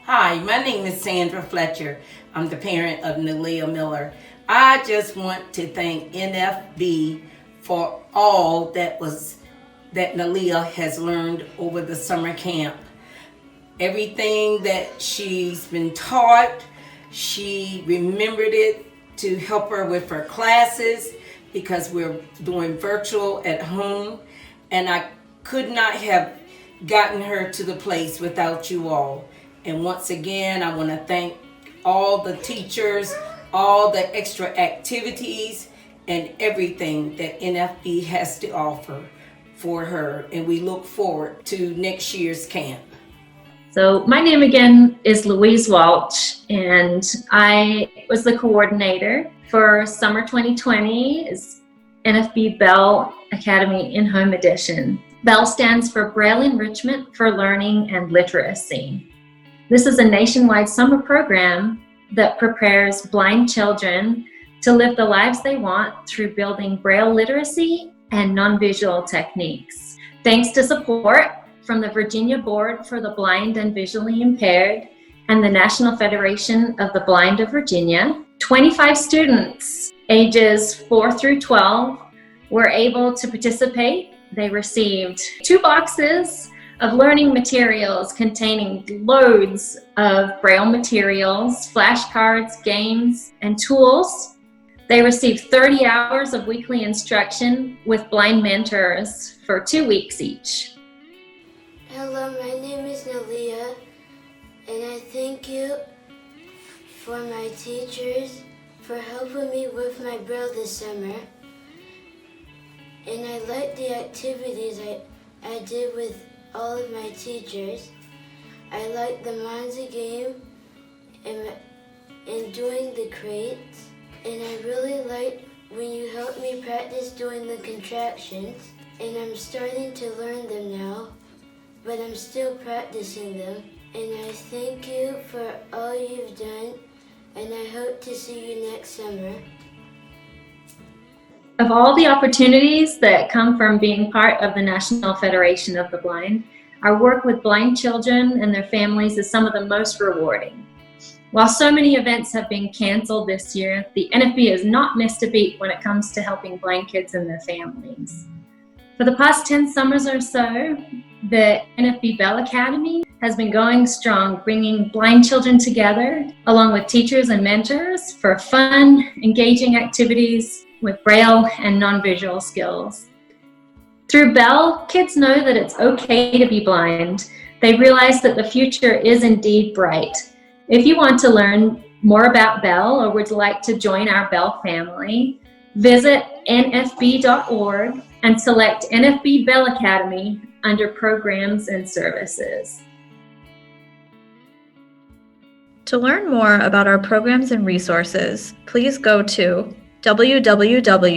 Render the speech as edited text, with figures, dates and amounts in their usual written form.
Hi, my name is Sandra Fletcher. I'm the parent of Nalia Miller. I just want to thank NFB for all that Nalia has learned over the summer camp. Everything that she's been taught, she remembered it to help her with her classes because we're doing virtual at home, and I could not have gotten her to the place without you all. And once again, I want to thank all the teachers, all the extra activities, and everything that NFB has to offer for her. And we look forward to next year's camp. So my name again is Louise Walsh, and I was the coordinator for summer 2020's NFB BELL Academy In-Home Edition. BELL stands for Braille Enrichment for Learning and Literacy. This is a nationwide summer program that prepares blind children to live the lives they want through building Braille literacy and non-visual techniques. Thanks to support from the Virginia Board for the Blind and Visually Impaired and the National Federation of the Blind of Virginia, 25 students ages 4 through 12 were able to participate. They received 2 boxes of learning materials containing loads of Braille materials, flashcards, games, and tools. They received 30 hours of weekly instruction with blind mentors for 2 weeks each. Hello, my name is Nalia, and I thank you for my teachers for helping me with my Braille this summer. And I like the activities I did with all of my teachers. I like the Monza game and doing the crates. And I really like when you help me practice doing the contractions. And I'm starting to learn them now, but I'm still practicing them. And I thank you for all you've done, and I hope to see you next summer. Of all the opportunities that come from being part of the National Federation of the Blind, our work with blind children and their families is some of the most rewarding. While so many events have been canceled this year, the NFB has not missed a beat when it comes to helping blind kids and their families. For the past 10 summers or so, the NFB BELL Academy has been going strong, bringing blind children together along with teachers and mentors for fun, engaging activities with Braille and non-visual skills. Through BELL, kids know that it's okay to be blind. They realize that the future is indeed bright. If you want to learn more about BELL or would like to join our BELL family, visit nfb.org and select NFB BELL Academy under Programs and Services. To learn more about our programs and resources, please go to www.nfbv.org.